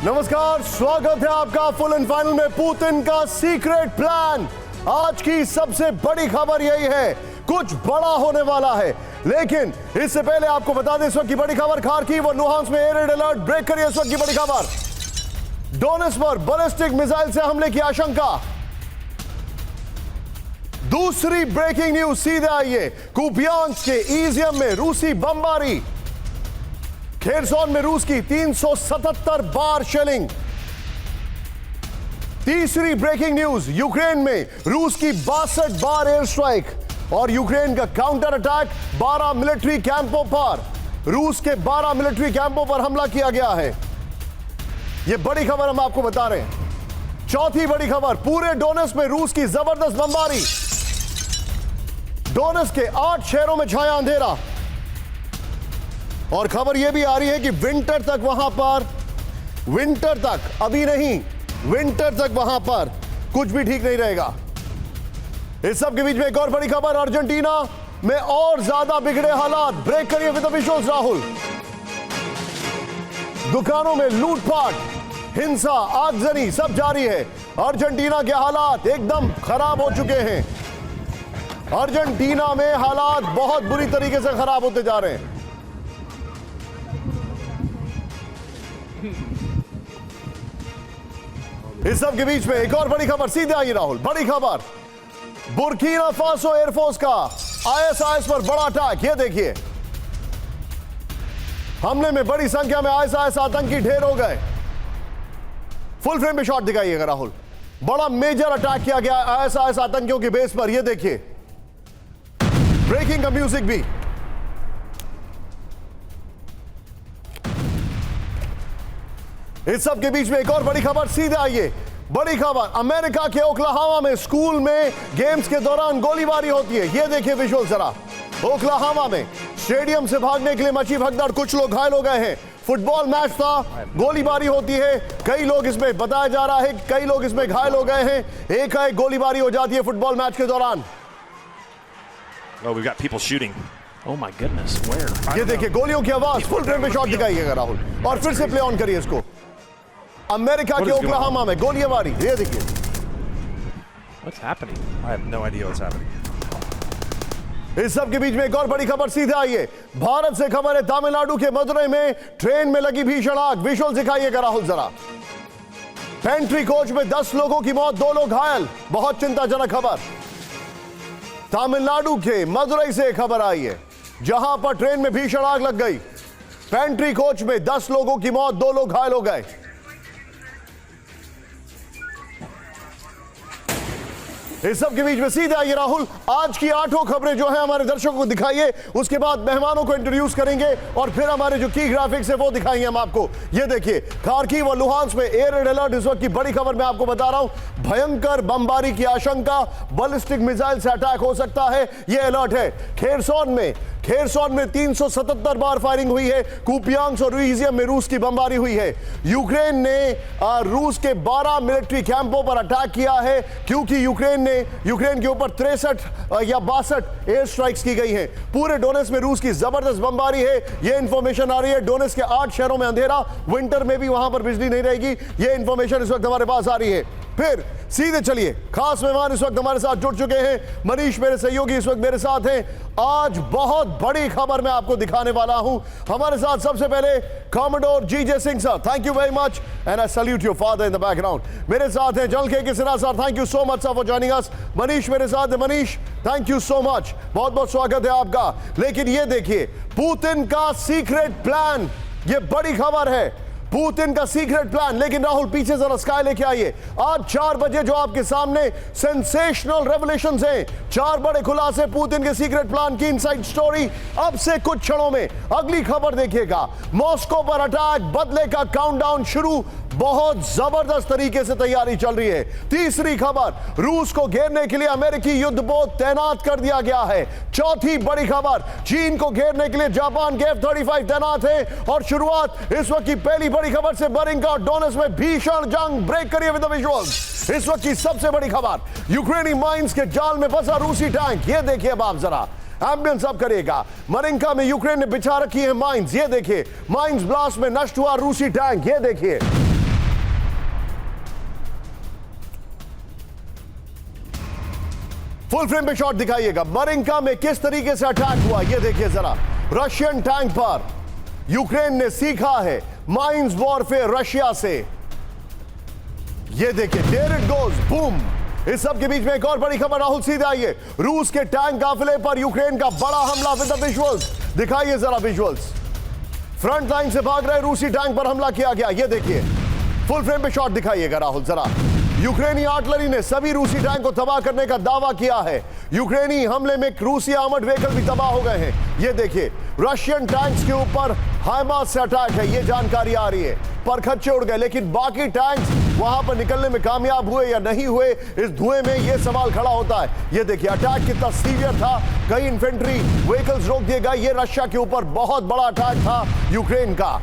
नमस्कार, स्वागत है आपका फुल एंड फाइनल में। पुतिन का सीक्रेट प्लान। आज की सबसे बड़ी खबर यही है, कुछ बड़ा होने वाला है। लेकिन इससे पहले आपको बता दें इस वक्त की बड़ी खबर, खार्किव और लुहांस्क में एयर रेड अलर्ट। ब्रेक करिए इस वक्त की बड़ी खबर। डोनेट्स्क पर बैलिस्टिक मिसाइल से हमले की आशंका। दूसरी ब्रेकिंग न्यूज सीधे आइए, कुपियांस्क के इजियम में रूसी बमबारी। खेरसॉन में रूस की 377 बार शेलिंग। तीसरी ब्रेकिंग न्यूज, यूक्रेन में रूस की 62 बार एयर स्ट्राइक और यूक्रेन का काउंटर अटैक 12 मिलिट्री कैंपों पर। रूस के 12 मिलिट्री कैंपों पर हमला किया गया है। यह बड़ी खबर हम आपको बता रहे हैं। चौथी बड़ी खबर, पूरे डोनेट्स्क में रूस की जबरदस्त बमबारी। डोनेट्स्क के 8 शहरों में छाया अंधेरा और खबर यह भी आ रही है कि विंटर तक वहां पर, विंटर तक, अभी नहीं, विंटर तक वहां पर कुछ भी ठीक नहीं रहेगा। इस सब के बीच में एक और बड़ी खबर, अर्जेंटीना में और ज्यादा बिगड़े हालात। ब्रेक करिए विद द विजुअल्स राहुल। दुकानों में लूटपाट, हिंसा, आगजनी सब जारी है। अर्जेंटीना के हालात एकदम खराब हो चुके हैं। अर्जेंटीना में हालात बहुत बुरी तरीके से खराब होते जा रहे हैं। इस सब के बीच में एक और बड़ी खबर, सीधे आइए राहुल। बड़ी खबर, बुर्किना फासो एयरफोर्स का आईएसआईएस पर बड़ा अटैक। ये देखिए, हमले में बड़ी संख्या में आईएसआईएस आतंकी ढेर हो गए। फुल फ्रेम में शॉट दिखाइएगा राहुल। बड़ा मेजर अटैक किया गया आईएसआईएस आतंकियों की बेस पर। यह देखिए, ब्रेकिंग का म्यूजिक भी। इस सब के बीच में एक और बड़ी खबर, सीधे आइए। बड़ी खबर, अमेरिका के ओक्लाहोमा में स्कूल में गेम्स के दौरान गोलीबारी होती है। यह देखिए विजुअल जरा। ओक्लाहोमा में स्टेडियम से भागने के लिए मची भगदड़, कुछ लोग घायल हो गए हैं। फुटबॉल मैच था, गोलीबारी होती है। कई लोग इसमें, बताया जा रहा है कई लोग इसमें घायल हो गए हैं। एकाएक गोलीबारी हो जाती है फुटबॉल मैच के दौरान। Oh, we've got people shooting. Oh my goodness, where? ये देखिए गोलियों की आवाज। फुल फ्रेम में शॉट दिखाइएगा राहुल और फिर से प्ले ऑन करिए इसको। अमेरिका के ओक्लाहोमा में गोलीबारी, ये देखिए। What's happening? I have no idea what's happening. इस सब के बीच में एक और बड़ी खबर, सीधे आइए। भारत से खबर है, तमिलनाडु के मदुरई में ट्रेन में लगी भीषण आग। विजुअल दिखाइएगा राहुल जरा। पेंट्री कोच में 10 लोगों की मौत, 2 लोग घायल। बहुत चिंताजनक खबर। तमिलनाडु के मदुरई से खबर आई है, जहां पर ट्रेन में भीषण आग लग गई। पेंट्री कोच में 10 लोगों की मौत, 2 लोग घायल हो गए। इस सब के बीच में सीधे आइए राहुल, आज की 8 खबरें जो है हमारे दर्शकों को दिखाइए। उसके बाद मेहमानों को इंट्रोड्यूस करेंगे और फिर हमारे जो की ग्राफिक्स है वो दिखाएंगे हम आपको। ये देखिए, खार्किव और लुहांस्क में एयर रेड अलर्ट। इस वक्त की बड़ी खबर मैं आपको बता रहा हूं, भयंकर बमबारी की आशंका, बैलिस्टिक मिसाइल से अटैक हो सकता है, यह अलर्ट है। खेरसॉन में 377 बार फायरिंग हुई है। कुपियांस्क और इजियम में रूस की बमबारी हुई है। यूक्रेन ने रूस के 12 मिलिट्री कैंपों पर अटैक किया है, क्योंकि यूक्रेन के ऊपर 63 या 62 एयर स्ट्राइक्स की गई हैं। पूरे डोनेट्स्क में रूस की जबरदस्त बमबारी है। यह इंफॉर्मेशन आ रही है। डोनेट्स्क के 8 शहरों में अंधेरा, विंटर में भी वहां पर बिजली नहीं रहेगी। यह इंफॉर्मेशन इस वक्त हमारे पास आ रही है। फिर सीधे चलिए, खास मेहमान इस वक्त हमारे साथ जुड़ चुके हैं। मनीष मेरे सहयोगी इस वक्त मेरे साथ हैं। आज बहुत बड़ी खबर मैं आपको दिखाने वाला हूं। हमारे साथ सबसे पहले commodore G J Singh sir, thank you very much and I salute your father in the background. मेरे साथ हैं general K Sinha sir, thank you so much sir for joining us. Manish मेरे साथ है। Manish, thank you so much, बहुत बहुत स्वागत है आपका। लेकिन ये देखिए, पुतिन का सीक्रेट प्लान, ये बड़ी खबर है, पुतिन का सीक्रेट प्लान। लेकिन राहुल पीछे जरा स्काई लेके आइए। आज 4 बजे जो आपके सामने सेंसेशनल रेवलेशंस हैं, 4 बड़े खुलासे पुतिन के सीक्रेट प्लान की, इनसाइड स्टोरी। अब से कुछ क्षणों में अगली खबर देखिएगा, मॉस्को पर अटैक, बदले का काउंटडाउन शुरू। बहुत जबरदस्त तरीके से तैयारी चल रही है। तीसरी खबर, रूस को घेरने के लिए अमेरिकी युद्धपोत तैनात कर दिया गया है। चौथी बड़ी खबर, चीन को घेरने के लिए जापान के F-35 तैनात है। और शुरुआत इस वक्त की पहली बड़ी खबर से, बरिंका और डोनेट्स्क में भीषण जंग। ब्रेक करिए विद द विजुअल्स। इस वक्त की सबसे बड़ी खबर, यूक्रेनी माइंस के जाल में फंसा रूसी टैंक। ये देखिए अब आप जरा, एम्बियंस अब करिएगा। मरिंका में यूक्रेन ने बिछा रखी है माइंस। ये देखिए, माइंस ब्लास्ट में नष्ट हुआ रूसी टैंक। ये देखिए, फुल फ्रेम पे शॉट दिखाइएगा। मरिंका में किस तरीके से अटैक हुआ ये देखिए जरा। रशियन टैंक पर यूक्रेन ने सीखा है माइंस वॉरफेयर रशिया से। ये देखिए, देयर इट गोज, बूम। इस सब के बीच में एक और बड़ी खबर। राहुल सीधे आइए। रूस के टैंक काफिले पर यूक्रेन का बड़ा हमला विद द विजुअल्स। दिखाइए जरा विजुअल्स। फ्रंट लाइन से भाग रहे रूसी टैंक पर हमला किया गया। ये देखिए, फुल फ्रेम पे शॉट दिखाइएगा राहुल जरा। यूक्रेनी आर्टिलरी ने सभी रूसी टैंक को तबाह करने का दावा किया है। यूक्रेनी हमले में रूसी आर्मर्ड व्हीकल भी तबाह हो गए हैं। ये देखिए, रशियन टैंक्स के ऊपर हाइमार्स से अटैक है, ये जानकारी आ रही है। पर खच्चे उड़ गए, लेकिन बाकी टैंक्स वहां पर निकलने में कामयाब हुए या नहीं हुए, इस धुएं में ये सवाल खड़ा होता है। ये देखिए, अटैक कितना सीवियर था, कई इन्फेंट्री व्हीकल्स रोक दिए गए। ये रशिया के ऊपर बहुत बड़ा अटैक था यूक्रेन का।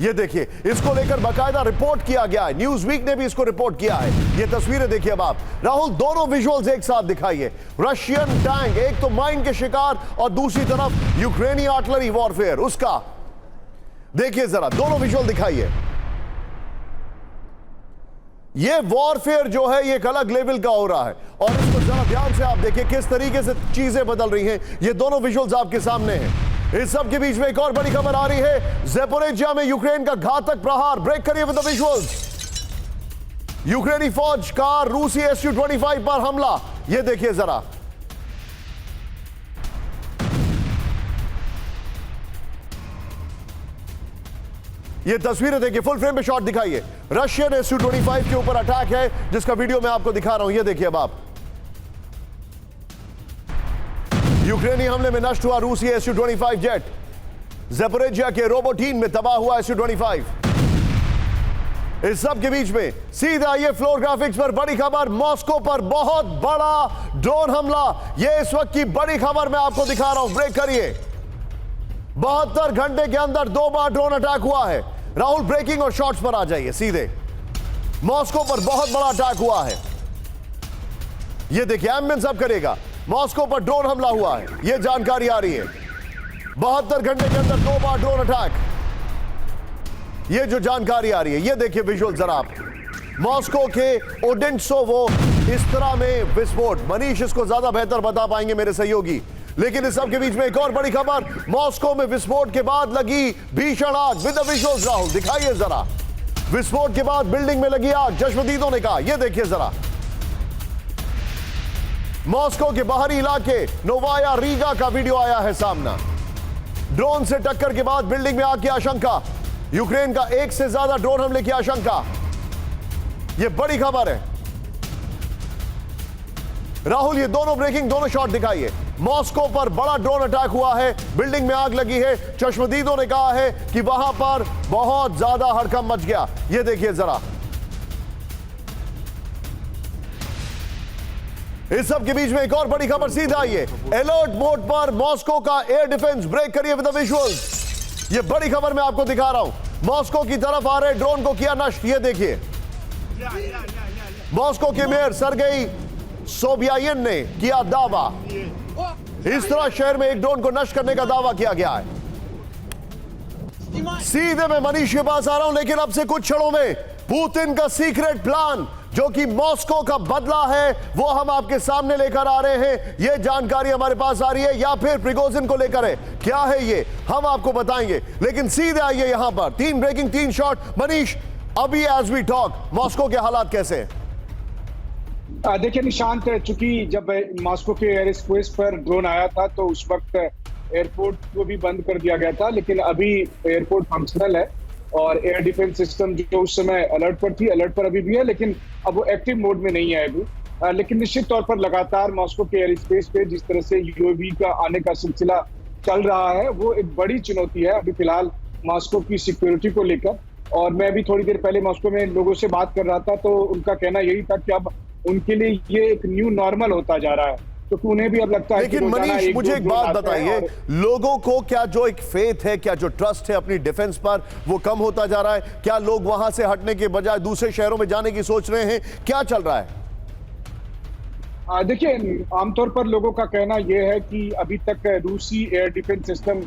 ये देखिए, इसको लेकर बाकायदा रिपोर्ट किया गया है। न्यूज वीक ने भी इसको रिपोर्ट किया है। ये तस्वीरें देखिए अब आप। राहुल, दोनों विजुअल्स एक साथ दिखाइए। रशियन टैंक एक तो माइन के शिकार और दूसरी तरफ यूक्रेनी आर्टिलरी वॉरफेयर उसका। देखिए जरा, दोनों विजुअल दिखाइए। ये वॉरफेयर जो है ये एक अलग लेवल का हो रहा है, और इसको जरा ध्यान से आप देखिए किस तरीके से चीजें बदल रही हैं। ये दोनों विजुअल्स आपके सामने हैं। इस सब के बीच में एक और बड़ी खबर आ रही है। ज़ेपोरिज़िया में यूक्रेन का घातक प्रहार। ब्रेक करिए विद द विजुअल्स। यूक्रेनी फौज का रूसी Su-25 पर हमला। यह देखिए जरा। ये तस्वीरें देखिए, फुल फ्रेम पे शॉट दिखाइए। रशियन Su-25 के ऊपर अटैक है, जिसका वीडियो मैं आपको दिखा रहा हूं। ये देखिए अब आप। यूक्रेनी हमले में नष्ट हुआ रूसी Su-25 जेट। ज़ेपोरिज़िया के रोबोटीन में तबाह हुआ Su-25। इस सब के बीच में सीधा आइए फ्लोर ग्राफिक्स पर। बड़ी खबर, मॉस्को पर बहुत बड़ा ड्रोन हमला। यह इस वक्त की बड़ी खबर मैं आपको दिखा रहा हूं। ब्रेक करिए। 72 घंटे के अंदर 2 बार ड्रोन अटैक हुआ है। राहुल, ब्रेकिंग और शॉट्स पर आ जाइए सीधे। मॉस्को पर बहुत बड़ा अटैक हुआ है। यह देखिए, एम्बियंस अब करेगा। मॉस्को पर ड्रोन हमला हुआ है, यह जानकारी आ रही है। 72 घंटे के अंदर 2 बार ड्रोन अटैक, यह जो जानकारी आ रही है। यह देखिए विजुअल जरा आप। मॉस्को के ओडेंट्सोवो इस तरह में विस्फोट। मनीष इसको ज्यादा बेहतर बता पाएंगे मेरे सहयोगी। लेकिन इस सब के बीच में एक और बड़ी खबर। मॉस्को में विस्फोट के बाद लगी भीषण आग विद द विजुअल्स। राहुल दिखाइए जरा। विस्फोट के बाद बिल्डिंग में लगी आग, चश्मदीदों ने कहा। यह देखिए जरा। मॉस्को के बाहरी इलाके नोवाया रीगा का वीडियो आया है सामना। ड्रोन से टक्कर के बाद बिल्डिंग में आग की आशंका। यूक्रेन का एक से ज्यादा ड्रोन हमले की आशंका। यह बड़ी खबर है। राहुल, ये दोनों ब्रेकिंग, दोनों शॉट दिखाइए। मॉस्को पर बड़ा ड्रोन अटैक हुआ है, बिल्डिंग में आग लगी है। चश्मदीदों ने कहा है कि वहां पर बहुत ज्यादा हड़कंप मच गया। यह देखिए जरा। इस सब के बीच में एक और बड़ी खबर सीधा आइए। अलर्ट मोड पर मॉस्को का एयर डिफेंस। ब्रेक करिए विद द विजुअल्स। ये बड़ी खबर मैं आपको दिखा रहा हूं। मॉस्को की तरफ आ रहे ड्रोन को किया नष्ट। ये देखिए, मॉस्को के मेयर सर्गेई सोबियायन ने किया दावा। इस तरह शहर में एक ड्रोन को नष्ट करने का दावा किया गया है। सीधे मैं मनीष के पास आ रहा हूं, लेकिन अब से कुछ क्षणों में पुतिन का सीक्रेट प्लान जो कि मॉस्को का बदला है वो हम आपके सामने लेकर आ रहे हैं। यह जानकारी हमारे पास आ रही है, या फिर प्रिगोजिन को लेकर है। क्या है ये हम आपको बताएंगे, लेकिन सीधे आइए यहां पर। 3 ब्रेकिंग, 3 शॉट। मनीष, अभी एज वी टॉक मॉस्को के हालात कैसे हैं? देखिए निशांत, चूंकि जब मॉस्को के एयर स्पेस पर ड्रोन आया था तो उस वक्त एयरपोर्ट को भी बंद कर दिया गया था, लेकिन अभी एयरपोर्ट फंक्शनल है और एयर डिफेंस सिस्टम जो उस समय अलर्ट पर थी, अलर्ट पर अभी भी है, लेकिन अब वो एक्टिव मोड में नहीं है अभी। लेकिन निश्चित तौर पर लगातार मॉस्को के एयर स्पेस पे जिस तरह से यूएवी का आने का सिलसिला चल रहा है वो एक बड़ी चुनौती है अभी फिलहाल मॉस्को की सिक्योरिटी को लेकर। और मैं अभी थोड़ी देर पहले मॉस्को में लोगों से बात कर रहा था तो उनका कहना यही था कि अब उनके लिए ये एक न्यू नॉर्मल होता जा रहा है, तो उन्हें भी अब लगता है। लेकिन मनीष, मुझे एक बात बताइए, लोगों को क्या जो एक फेथ है, क्या जो ट्रस्ट है अपनी डिफेंस पर, वो कम होता जा रहा है? क्या लोग वहां से हटने के बजाय दूसरे शहरों में जाने की सोच रहे हैं? क्या चल रहा है? देखिए, आमतौर पर लोगों का कहना यह है कि अभी तक रूसी एयर डिफेंस सिस्टम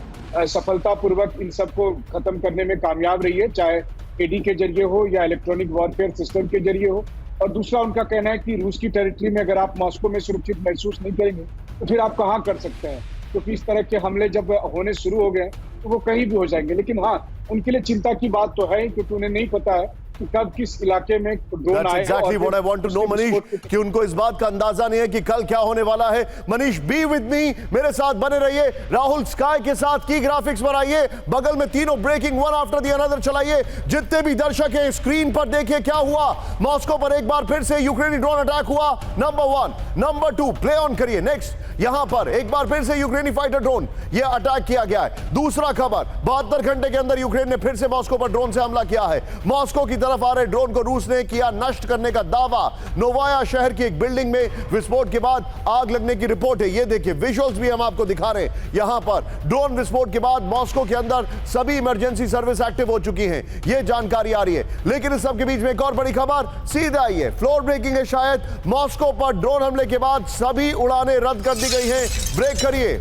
सफलतापूर्वक इन सबको खत्म करने में कामयाब रही है, चाहे एडी के जरिए हो या इलेक्ट्रॉनिक वॉरफेयर सिस्टम के जरिए हो। और दूसरा उनका कहना है कि रूस की टेरिटरी में अगर आप मॉस्को में सुरक्षित महसूस नहीं करेंगे तो फिर आप कहाँ कर सकते हैं, क्योंकि इस तरह के हमले जब होने शुरू हो गए तो वो कहीं भी हो जाएंगे। लेकिन हाँ, उनके लिए चिंता की बात तो है, क्योंकि उन्हें नहीं पता है कि कब किस इलाके में ड्रोन आए। Exactly what I want to know, Manish, कि उनको इस बात का अंदाजा नहीं है कि कल क्या होने वाला है। मनीष, बी विद मी, मेरे साथ बने रहिए। राहुल स्काई के साथ की ग्राफिक्स बनाइए, बगल में तीनों breaking one after the another चलाइए। जितने भी दर्शक हैं स्क्रीन पर देखिए क्या हुआ। मॉस्को पर एक बार फिर से यूक्रेनी ड्रोन अटैक हुआ, नंबर 1। नंबर 2 प्ले ऑन करिए। नेक्स्ट, यहां पर एक बार फिर से यूक्रेनी फाइटर ड्रोन ये अटैक किया गया है। दूसरा खबर, 72 घंटे के अंदर यूक्रेन ने फिर से मॉस्को पर ड्रोन से हमला किया है। मॉस्को की तरफ आ रहे ड्रोन को रूस ने किया नष्ट करने का दावा। नोवाया शहर की एक बिल्डिंग में विस्फोट के बाद आग लगने की रिपोर्ट है। ये देखिए, विजुअल्स भी हम आपको दिखा रहे हैं। यहां पर ड्रोन विस्फोट के बाद मॉस्को के अंदर सभी इमरजेंसी सर्विस एक्टिव हो चुकी हैं, ये जानकारी आ रही है। लेकिन इस सब के बीच में एक और बड़ी खबर सीधा आई है, फ्लोर ब्रेकिंग है शायद। मॉस्को पर ड्रोन हमले के बाद सभी उड़ानें रद्द कर दी गई हैं। ब्रेक करिए।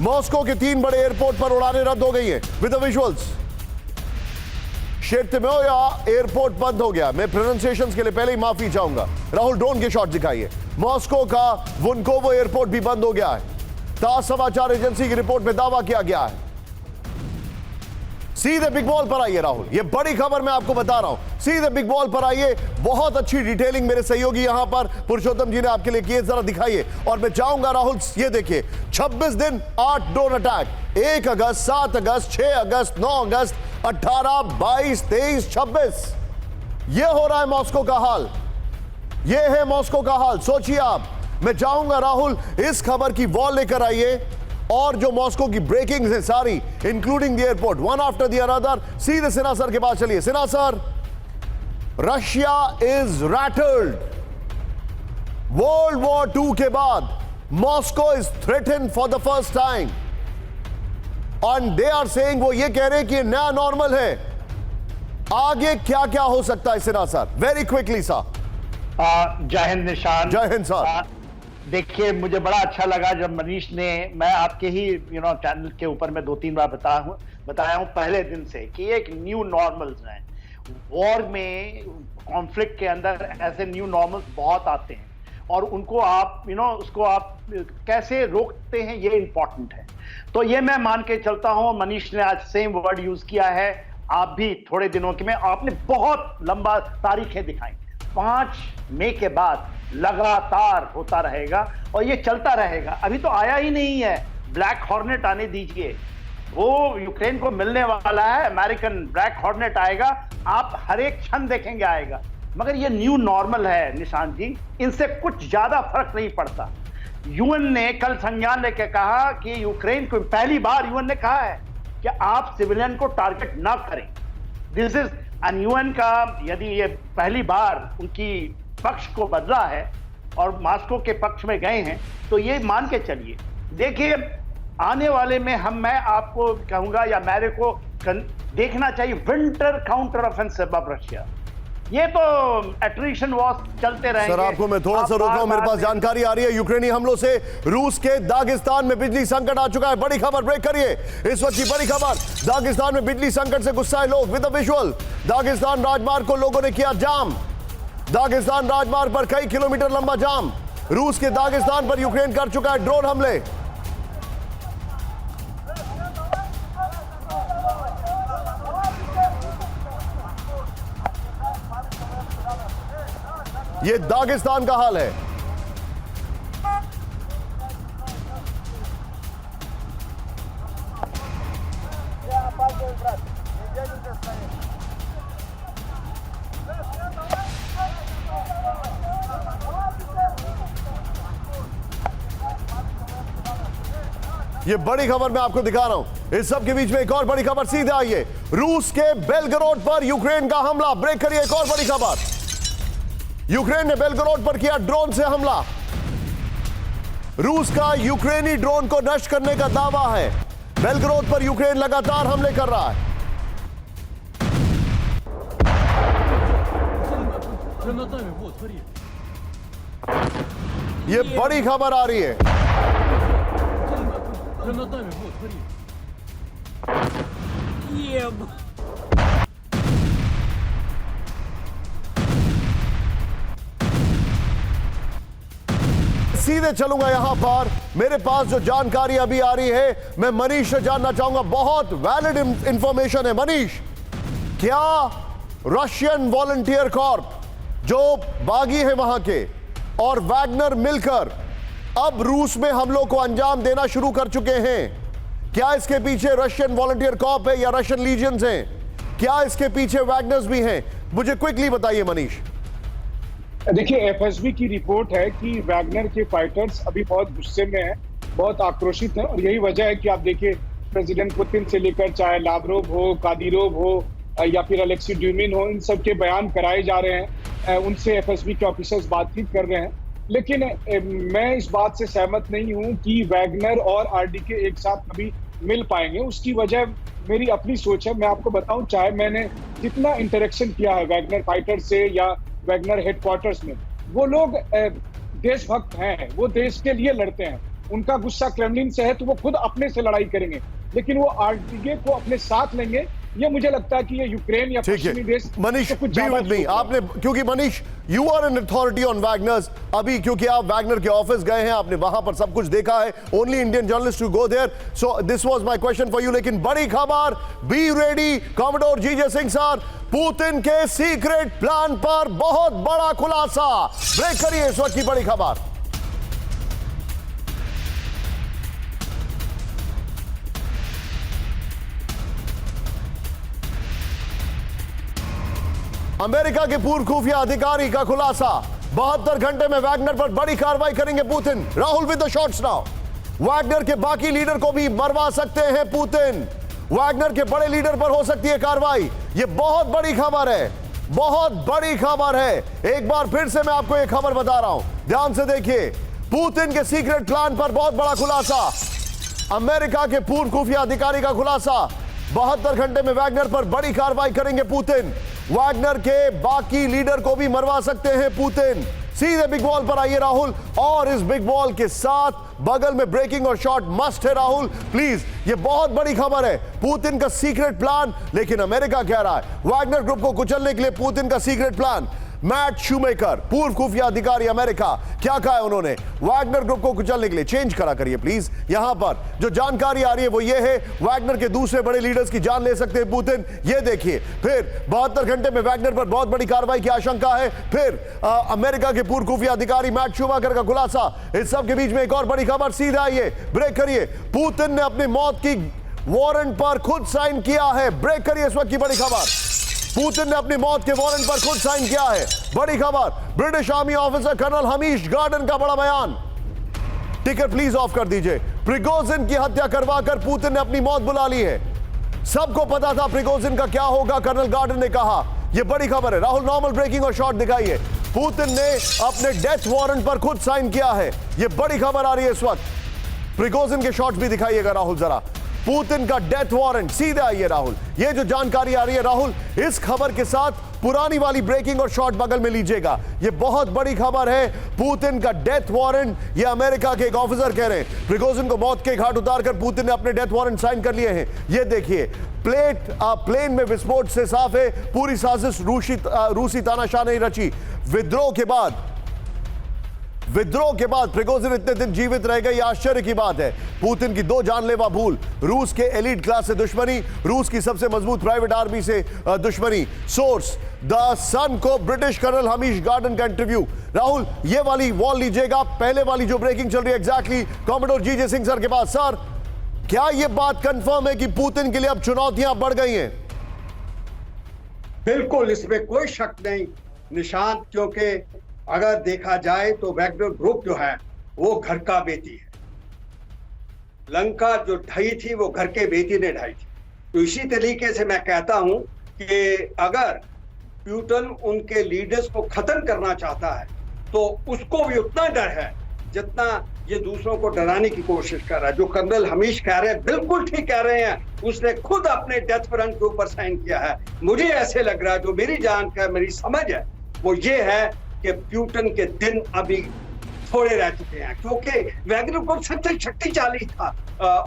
मॉस्को के 3 बड़े एयरपोर्ट पर उड़ानें रद्द हो गई हैं विद द विजुअल्स। शेर्तिमेओया एयरपोर्ट बंद हो गया। मैं प्रोनाउंसिएशंस के लिए पहले ही माफी चाहूंगा। राहुल, ड्रोन के शॉट दिखाइए। मॉस्को का वुनकोवो एयरपोर्ट भी बंद हो गया है। तास समाचार एजेंसी की रिपोर्ट में दावा किया गया है। सीधे बिग बॉल पर आइए राहुल, ये बड़ी खबर मैं आपको बता रहा हूं। सीधे बिग बॉल पर आइए, बहुत अच्छी डिटेलिंग मेरे सहयोगी यहां पर पुरुषोत्तम जी ने आपके लिए की है, जरा दिखाइए। और मैं चाहूंगा राहुल, ये देखिए, 26 दिन 8 ड्रोन अटैक, 1 अगस्त, 7 अगस्त, 6 अगस्त, 9 अगस्त, 18, 22, 23, 26। ये हो रहा है मॉस्को का हाल। ये है मॉस्को का हाल, सोचिए आप। मैं चाहूंगा राहुल, इस खबर की वॉल लेकर आइए और जो मॉस्को की ब्रेकिंग्स हैं सारी, including the airport, one after the another. सीधे सिन्हा सर के पास चलिए। Sinha sir, Russia is rattled. World war 2 के बाद Moscow is threatened for the first time and they are saying, वो ये कह रहे हैं कि नया नॉर्मल है। आगे क्या क्या हो सकता है Sinha sir, very quickly sir. जय हिंद निशान। जय हिंद सर। देखिए, मुझे बड़ा अच्छा लगा जब मनीष ने, मैं आपके ही चैनल के ऊपर में 2-3 बार बताया हूं पहले दिन से कि एक न्यू नॉर्मल्स हैं। वॉर में, कॉन्फ्लिक्ट के अंदर ऐसे न्यू नॉर्मल्स बहुत आते हैं और उनको आप उसको आप कैसे रोकते हैं, ये इंपॉर्टेंट है। तो ये मैं मान के चलता हूं, मनीष ने आज सेम वर्ड यूज किया है, आप भी थोड़े दिनों के में आपने बहुत लंबा तारीखें दिखाई। 5 मई के बाद लगातार होता रहेगा और ये चलता रहेगा। अभी तो आया ही नहीं है, ब्लैक हॉर्नेट आने दीजिए, वो यूक्रेन को मिलने वाला है। अमेरिकन ब्लैक हॉर्नेट आएगा, आप हर एक क्षण देखेंगे आएगा। मगर ये न्यू नॉर्मल है निशांत जी, इनसे कुछ ज्यादा फर्क नहीं पड़ता। यूएन ने कल संज्ञान लेकर कहा कि यूक्रेन को, पहली बार यूएन ने कहा है कि आप सिविलियन को टारगेट ना करें। दिस इज यूएन का, यदि ये पहली बार उनकी पक्ष को बदला है और मॉस्को के पक्ष में गए हैं, तो ये मान के चलिए। देखिए, आने वाले में मैं आपको कहूंगा, या मेरे को देखना चाहिए winter counter offensive of Russia. ये तो एट्रिशन वॉर चलते रहेंगे। सर, आपको मैं थोड़ा सा रोक रहा हूं, मेरे पास जानकारी आ रही है यूक्रेनी हमलों से रूस के दागिस्तान में बिजली संकट आ चुका है। बड़ी खबर, ब्रेक करिए। इस वक्त की बड़ी खबर, दागिस्तान में बिजली संकट से गुस्साए लोग विद द विजुअल। दागिस्तान राजमार्ग को लोगों ने किया जाम। दागिस्तान राजमार्ग पर कई किलोमीटर लंबा जाम। रूस के दागिस्तान पर यूक्रेन कर चुका है ड्रोन हमले। ये दागिस्तान का हाल है। ये बड़ी खबर मैं आपको दिखा रहा हूं। इस सब के बीच में एक और बड़ी खबर सीधे आई है, रूस के बेलगरोड पर यूक्रेन का हमला। ब्रेक करिए। एक और बड़ी खबर, यूक्रेन ने बेलगरोड पर किया ड्रोन से हमला। रूस का यूक्रेनी ड्रोन को नष्ट करने का दावा है। बेलगरोड पर यूक्रेन लगातार हमले कर रहा है। ये बड़ी खबर आ रही है। सीधे चलूंगा यहां पर। मेरे पास जो जानकारी अभी आ रही है मैं मनीष से जानना चाहूंगा, बहुत वैलिड इंफॉर्मेशन है। मनीष, क्या रशियन वॉलंटियर कॉर्प जो बागी है वहां के और वैगनर मिलकर अब रूस में हमलों को अंजाम देना शुरू कर चुके हैं? क्या इसके पीछे रशियन वॉलंटियर कॉर्प है या रशियन लीजियंस हैं? क्या इसके पीछे वैगनर्स भी हैं? मुझे क्विकली बताइए मनीष। देखिए, एफएसबी की रिपोर्ट है कि वैगनर के फाइटर्स अभी बहुत गुस्से में हैं, बहुत आक्रोशित हैं, और यही वजह है कि आप देखिए प्रेसिडेंट पुतिन से लेकर चाहे लावरोव हो, कादिरोव हो या फिर अलेक्सी ड्यूमिन हो, इन सब के बयान कराए जा रहे हैं, उनसे एफएसबी के ऑफिसर्स बातचीत कर रहे हैं। लेकिन मैं इस बात से सहमत नहीं हूं कि वैगनर और आरडीके एक साथ कभी मिल पाएंगे। उसकी वजह मेरी अपनी सोच है। मैं आपको बताऊं, चाहे मैंने जितना इंटरेक्शन किया है वैगनर फाइटर से या वैगनर हेडक्वार्टर्स में, वो लोग देशभक्त हैं, वो देश के लिए लड़ते हैं। उनका गुस्सा क्रेमलिन से है तो वो खुद अपने से लड़ाई करेंगे, लेकिन वो आरडीके को अपने साथ लेंगे। ये मुझे लगता है कि ये यूक्रेन या पश्चिमी देश मनीष, कुछ बी विद मी। आपने, क्योंकि Manish you are an authority on Wagners, अभी क्योंकि आप वैगनर के ऑफिस गए हैं, आपने वहां पर सब कुछ देखा है, only Indian journalist to go there, so this was my question for you. लेकिन बड़ी खबर, be ready commodore G J Singh sir, Putin के सीक्रेट प्लान पर बहुत बड़ा खुलासा। ब्रेक करिए इस वक्त की बड़ी खबर। अमेरिका के पूर्व खुफिया अधिकारी का खुलासा, 72 घंटे में वैगनर पर बड़ी कार्रवाई करेंगे Putin. Rahul with the shots now. Wagner के बाकी लीडर को भी मरवा सकते हैं पुतिन। वैगनर के बड़े लीडर पर हो सकती है कार्रवाई। यह बहुत बड़ी खबर है, बहुत बड़ी खबर है। एक बार फिर से मैं आपको यह खबर बता रहा हूं, ध्यान से देखिए। पुतिन के सीक्रेट प्लान पर बहुत बड़ा खुलासा, अमेरिका के पूर्व खुफिया अधिकारी का खुलासा, 72 घंटे में वैगनर पर बड़ी कार्रवाई करेंगे पुतिन। वैगनर के बाकी लीडर को भी मरवा सकते हैं पुतिन। सीधे बिग बॉल पर आइए राहुल, और इस बिग बॉल के साथ बगल में ब्रेकिंग और शॉर्ट मस्ट है। राहुल प्लीज, ये बहुत बड़ी खबर है, पुतिन का सीक्रेट प्लान। लेकिन अमेरिका कह रहा है वैगनर ग्रुप को कुचलने के लिए पुतिन का सीक्रेट प्लान। मैट शूमेकर, पूर्व खुफिया अधिकारी अमेरिका, क्या कहा है उन्होंने वैगनर ग्रुप को कुचलने के लिए? चेंज करा करिए प्लीज। यहां पर जो जानकारी आ रही है वो ये है, वैगनर के दूसरे बड़े लीडर्स की जान ले सकते हैं पुतिन। ये देखिए, फिर 72 घंटे में वैगनर पर बहुत बड़ी कार्रवाई की आशंका है। फिर अमेरिका के पूर्व खुफिया अधिकारी मैट शूमेकर का खुलासा। इस सब के बीच में एक और बड़ी खबर, सीधा आइए, ब्रेक करिए। पुतिन ने अपनी मौत की वारंट पर खुद साइन किया है। ब्रेक करिए इस वक्त की बड़ी खबर, पुतिन ने अपनी मौत के वारंट पर खुद साइन किया है। बड़ी खबर, British army officer colonel Hamish Gordon का बड़ा बयान। टिकट प्लीज ऑफ कर दीजिए। प्रिगोजिन की हत्या करवाकर पुतिन ने अपनी मौत बुला ली है। सबको पता था प्रिगोजिन का क्या होगा, कर्नल गार्डन ने कहा। यह बड़ी खबर है। राहुल नॉर्मल ब्रेकिंग और शॉर्ट दिखाइए। पुतिन ने अपने डेथ वारंट पर खुद साइन किया है। यह बड़ी खबर आ रही है इस वक्त। प्रिगोजिन के शॉट्स भी दिखाइएगा राहुल जरा। पुतिन का डेथ वारंट, सीधे आइए राहुल। ये जो जानकारी आ रही है राहुल, इस खबर के साथ पुरानी वाली ब्रेकिंग और शॉर्ट बगल में लीजिएगा। ये बहुत बड़ी खबर है। पुतिन का डेथ वारंट, ये अमेरिका के एक ऑफिसर कह रहे हैं प्रिगोजिन को मौत के घाट उतारकर पुतिन ने अपने डेथ वारंट साइन कर लिए हैं। ये देखिए, प्लेन में विस्फोट से साफ है पूरी साजिश रूसी तानाशाह ने रची। विद्रोह के बाद प्रिगोजिन इतने दिन जीवित रह गए, यह आश्चर्य की बात है। पुतिन की 2 जानलेवा भूल, रूस के एलीट क्लास से दुश्मनी, रूस की सबसे मजबूत प्राइवेट आर्मी से दुश्मनी। सोर्स द सन को ब्रिटिश कर्नल हमीश गार्डन का इंटरव्यू। राहुल, ये वाली वॉल लीजिएगा, पहले वाली जो ब्रेकिंग चल रही है exactly commodore G J Singh sir के पास। सर, क्या यह बात कंफर्म है कि पुतिन के लिए अब चुनौतियां बढ़ गई हैं? बिल्कुल, इसमें कोई शक नहीं निशांत, क्योंकि अगर देखा जाए तो वैगनर ग्रुप जो है वो घर का बेटी है। लंका जो ढही थी वो घर के बेटी ने ढाई थी। तो इसी तरीके से मैं कहता हूं कि अगर पुतिन उनके लीडर्स को खत्म करना चाहता है तो उसको भी उतना डर है जितना ये दूसरों को डराने की कोशिश कर रहा है। जो कर्नल हमीश कह रहे हैं बिल्कुल ठीक कह रहे हैं, उसने खुद अपने डेथ वारंट के ऊपर साइन किया है। मुझे ऐसे लग रहा है, जो मेरी जान का मेरी समझ है वो ये है कि पुतिन के दिन अभी थोड़े रह चुके हैं, क्योंकि वैगनर ग्रुप सबसे शक्तिशाली था।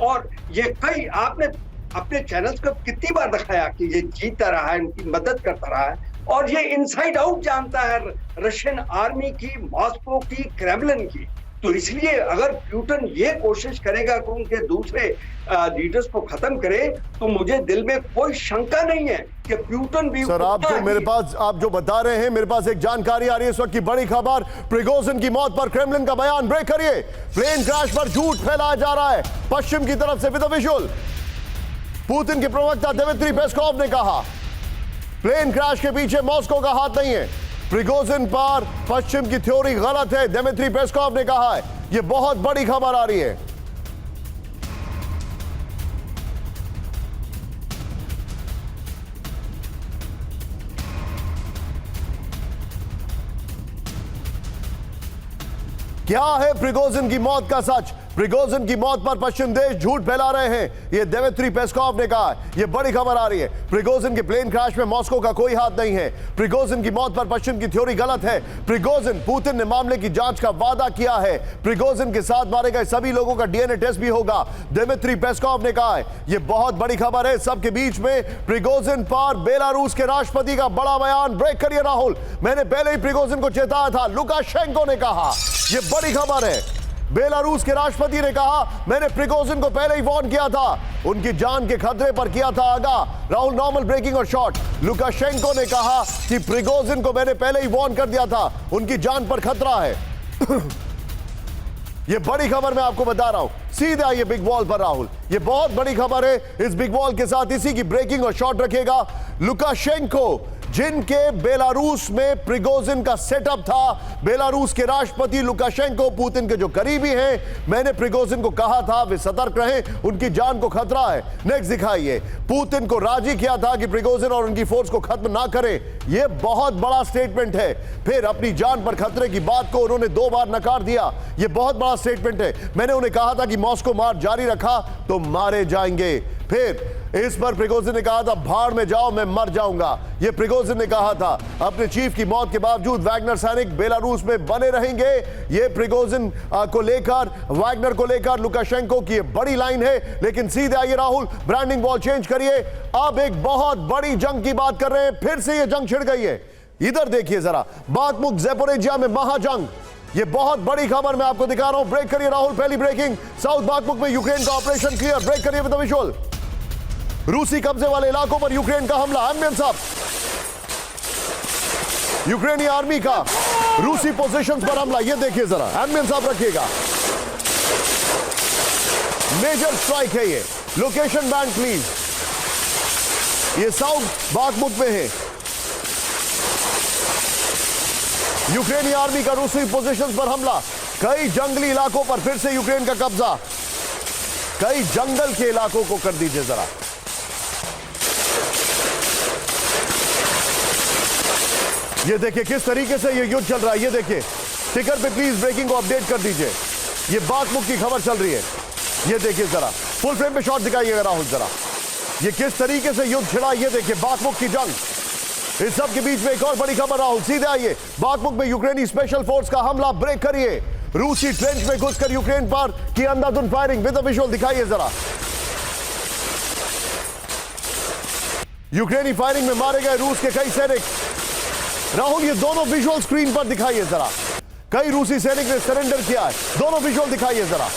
और ये कई आपने अपने चैनल्स को कितनी बार दिखाया कि ये जीतता रहा है, इनकी मदद करता रहा है, और ये इनसाइड आउट जानता है रशियन आर्मी की, मॉस्को की, क्रेमलिन की। तो इसलिए अगर पुतिन ये कोशिश करेगा कि उनके दूसरे लीडर्स को खत्म करे, तो मुझे दिल में कोई शंका नहीं है कि पुतिन भी सर आप जो बता रहे हैं, मेरे पास एक जानकारी आ रही है इस वक्त की बड़ी खबर, प्रिगोजिन की मौत पर क्रेमलिन का बयान। ब्रेक करिए। प्लेन क्रैश पर झूठ फैलाया जा रहा है पश्चिम की तरफ से। विद द विजुअल, पुतिन के प्रवक्ता दिमित्री पेस्कोव ने कहा प्लेन क्रैश के पीछे मॉस्को का हाथ नहीं है। प्रिगोजिन पर पश्चिम की थ्योरी गलत है, दिमित्री पेस्कोव ने कहा है। यह बहुत बड़ी खबर आ रही है। क्या है प्रिगोजिन की मौत का सच? प्रिगोजिन की मौत पर पश्चिम देश झूठ फैला रहे हैं, यह दिमित्री पेस्कोव ने कहा। यह बड़ी खबर आ रही है। प्रिगोजिन के प्लेन क्रैश में मॉस्को का कोई हाथ नहीं है। प्रिगोजिन की मौत पर पश्चिम की थ्योरी गलत है। प्रिगोजिन, पुतिन ने मामले की जांच का वादा किया है। प्रिगोजिन के साथ मारे गए सभी लोगों का डीएनए टेस्ट भी होगा, दिमित्री पेस्कोव ने कहा है। यह बहुत बड़ी खबर है। सबके बीच में प्रिगोजिन पर बेलारूस के राष्ट्रपति का बड़ा बयान। ब्रेक करिए राहुल, मैंने पहले ही प्रिगोजिन को चेताया था, लुकाशेंको ने कहा। यह बड़ी खबर है। बेलारूस के राष्ट्रपति ने कहा मैंने प्रिगोजिन को पहले ही वार्न किया था, उनकी जान के खतरे पर किया था आगाह। राहुल, नॉर्मल ब्रेकिंग और शॉर्ट। लुकाशेंको ने कहा कि प्रिगोजिन को मैंने पहले ही वार्न कर दिया था, उनकी जान पर खतरा है। यह बड़ी खबर मैं आपको बता रहा हूं। सीधा ये बिग वॉल पर राहुल, यह बहुत बड़ी खबर है। इस बिग वॉल के साथ इसी की ब्रेकिंग और शॉर्ट रखेगा। लुकाशेंको, जिनके बेलारूस में प्रिगोजिन का सेटअप था, बेलारूस के राष्ट्रपति लुकाशेंको पुतिन के जो करीबी हैं, मैंने प्रिगोजिन को कहा था वे सतर्क रहें, उनकी जान को खतरा है। नेक्स्ट दिखाइए। पुतिन को राजी किया था कि प्रिगोजिन और उनकी फोर्स को खत्म ना करें। यह बहुत बड़ा स्टेटमेंट है। फिर अपनी जान पर खतरे की बात को उन्होंने 2 बार नकार दिया। यह बहुत बड़ा स्टेटमेंट है। मैंने उन्हें कहा था कि मॉस्को मार जारी रखा तो मारे जाएंगे। फिर इस पर प्रिगोजिन ने कहा था भाड़ में जाओ, मैं मर जाऊंगा। यह प्रिगोजिन ने कहा था। अपने चीफ की मौत के बावजूद वैगनर सैनिक बेलारूस में बने रहेंगे। यह प्रिगोजिन को लेकर, वैगनर को लेकर लुकाशेंको की बड़ी लाइन है। लेकिन सीधे आइए राहुल, ब्रांडिंग वॉल चेंज करिए। अब एक बहुत बड़ी जंग की बात कर रहे हैं। फिर से यह जंग छिड़ गई है। इधर देखिए जरा, बाखमुक ज़ेपोरिजिया में महाजंग। यह बहुत बड़ी खबर मैं आपको दिखा रहा हूं। ब्रेक करिए राहुल, पहली ब्रेकिंग। साउथ बाखमुक में यूक्रेन का ऑपरेशन क्लियर। ब्रेक करिए विद द विजुअल। रूसी कब्जे वाले इलाकों पर यूक्रेन का हमला। एम्बियन साहब, यूक्रेनी आर्मी का रूसी पोजीशंस पर हमला। यह देखिए जरा, एम्बियन साहब रखिएगा। मेजर स्ट्राइक है ये। Location band please. ये साउथ बाखमुक में है। यूक्रेनी आर्मी का रूसी पोजीशंस पर हमला। कई जंगली इलाकों पर फिर से यूक्रेन का कब्जा। कई जंगल के इलाकों को कर दीजिए जरा। ये देखिए किस तरीके से ये युद्ध चल रहा है। ये देखिए, टिकर पे प्लीज ब्रेकिंग को अपडेट कर दीजिए। ये बाखमुक की खबर चल रही है। ये देखिए जरा, फुल फ्रेम पे शॉट दिखाइएगा राहुल जरा। ये किस तरीके से युद्ध छिड़ा। ये देखिए बाखमुक की जंग। इस सब के बीच में एक और बड़ी खबर राहुल, सीधे आइए। बाखमुक में यूक्रेनी स्पेशल फोर्स का हमला। ब्रेक करिए। रूसी ट्रेंच में घुसकर यूक्रेन पर की अंधाधुंध फायरिंग। विद द विजुअल दिखाइए जरा। यूक्रेनी फायरिंग में मारे गए रूस के कई सैनिक। राहुल, ये दोनों विजुअल स्क्रीन पर दिखाइए जरा। कई रूसी सैनिक ने सरेंडर किया है। दोनों विजुअल दिखाइए जरा।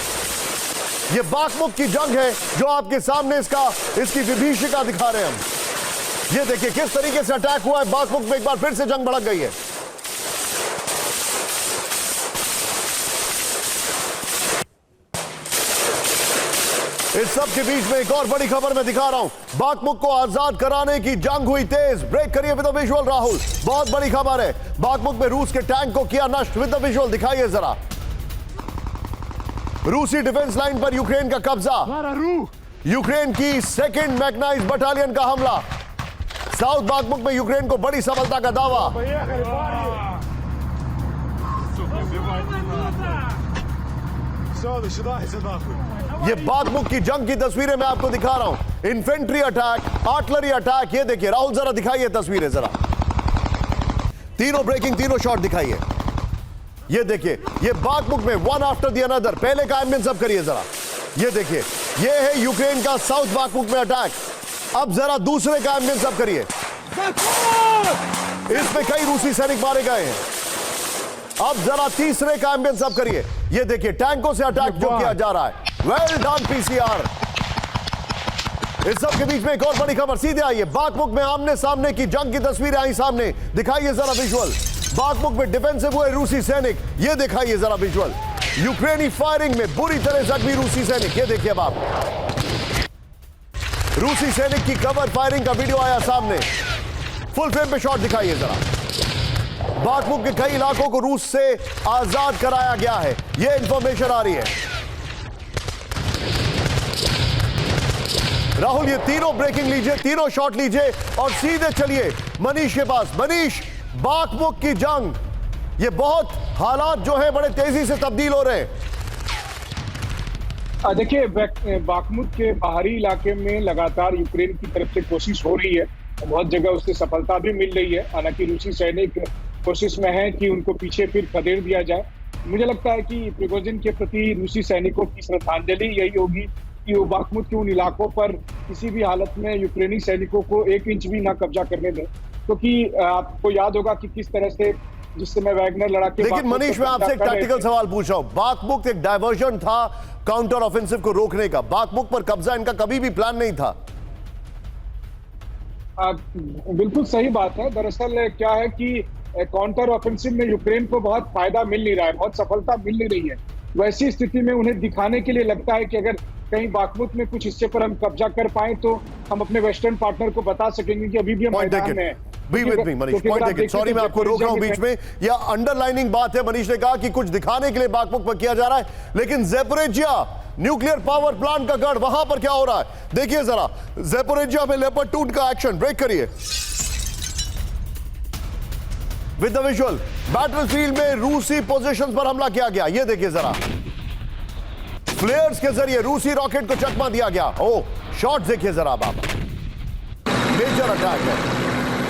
ये बाखमुक की जंग है जो आपके सामने इसकी विभीषिका दिखा रहे हैं हम। ये देखिए किस तरीके से अटैक हुआ है बाखमुक में। एक बार फिर से जंग भड़क गई है। इस सब के बीच में एक और बड़ी खबर मैं दिखा रहा हूं। बाखमुक को आजाद कराने की जंग हुई तेज। ब्रेक करिए विद द विजुअल राहुल, बहुत बड़ी खबर है। बाखमुक में रूस के टैंक को किया नष्ट। विद द विजुअल दिखाइए जरा। रूसी डिफेंस लाइन पर यूक्रेन का कब्जा। यूक्रेन की 2nd मैकेनाइज्ड बटालियन का हमला। साउथ बाखमुक में यूक्रेन को बड़ी सफलता का दावा। ये बाखमुक की जंग की तस्वीरें मैं आपको दिखा रहा हूं। Infantry attack, artillery attack. ये देखिए राहुल जरा दिखाइए तस्वीरें जरा। तीनों ब्रेकिंग, तीनों शॉट दिखाइए। ये देखिए, ये बाखमुक में वन आफ्टर द अनदर। पहले का एम्बियंस सब करिए जरा। ये देखिए, ये है यूक्रेन का साउथ बाखमुक में अटैक। अब जरा दूसरे का एम्बियंस सब करिए। इसमें कई रूसी सैनिक मारे गए हैं। अब जरा तीसरे का एम्बियंस अब करिए। ये देखिए टैंकों से अटैक जो किया जा रहा है। Well done PCR. इस सब के बीच में एक और बड़ी खबर सीधे आई है। बाकमुक में आमने सामने की जंग की तस्वीरें आई सामने, दिखाइए जरा विजुअल। बाकमुक में डिफेंसिव हुए रूसी सैनिक, ये दिखाइए जरा विजुअल। यूक्रेनी फायरिंग में बुरी तरह जख्मी रूसी सैनिक, ये देखिए अब आप। रूसी सैनिक की कवर फायरिंग का वीडियो आया सामने, फुल फ्रेम पे शॉट दिखाइए जरा। बाकमुक के कई इलाकों को रूस से आजाद कराया गया है, यह इंफॉर्मेशन आ रही है। राहुल ये तीनों ब्रेकिंग लीजिए, तीनों शॉट लीजिए और सीधे चलिए मनीष के पास। मनीष, बाकमुक की जंग, ये बहुत हालात जो है बड़े तेजी से तब्दील हो रहे हैं। देखिए बाकमुक के बाहरी इलाके में लगातार यूक्रेन की तरफ से कोशिश हो रही है, बहुत जगह उससे सफलता भी मिल रही है। हालांकि रूसी सैनिक कोशिश में है कि उनको पीछे फिर खदेड़ दिया जाए। मुझे लगता है कि प्रिगोजिन के प्रति रूसी सैनिकों की श्रद्धांजलि यही होगी कि वो बाकमुक के उन इलाकों पर किसी भी हालत में यूक्रेनी सैनिकों को 1 इंच भी ना कब्जा करने दें, क्योंकि आपको याद होगा कि किस तरह से जिस समय वैगनर लड़ाके। लेकिन मनीष, मैं आपसे एक टैक्टिकल सवाल पूछ रहा हूं। बाकमुक एक डायवर्जन था काउंटर ऑफेंसिव को रोकने का, बाकमुक पर कब्जा इनका कभी भी प्लान नहीं था। बिल्कुल सही बात है। दरअसल क्या है कि काउंटर ऑफेंसिव में यूक्रेन को बहुत फायदा मिल नहीं रहा है, बहुत सफलता मिल नहीं रही है। वैसी स्थिति में उन्हें दिखाने के लिए लगता है कि अगर कहीं बाकमुक में कुछ हिस्से पर हम कब्जा कर पाए तो हम अपने वेस्टर्न पार्टनर को बता सकेंगे कि अभी भी हम मैदान में हैं। Be with me, Manish, point taken. Sorry मैं आपको रोक रहा हूं बीच में, या अंडरलाइनिंग बात है। मनीष ने कहा कि कुछ दिखाने के लिए बाकमुक पर किया जा रहा है, लेकिन ज़ेपोरिज्जिया न्यूक्लियर पावर प्लांट का गढ़, वहां पर क्या हो रहा है देखिए जरा। ज़ेपोरिज्जिया में लेपर्ड 2 का एक्शन, ब्रेक करिए विद द विजुअल। बैटलफील्ड में रूसी पोजीशंस पर हमला किया गया, ये देखिए जरा। फ्लेयर्स के जरिए रूसी रॉकेट को चकमा दिया गया। ओ शॉट देखिए जरा आप। मेजर अटैक है।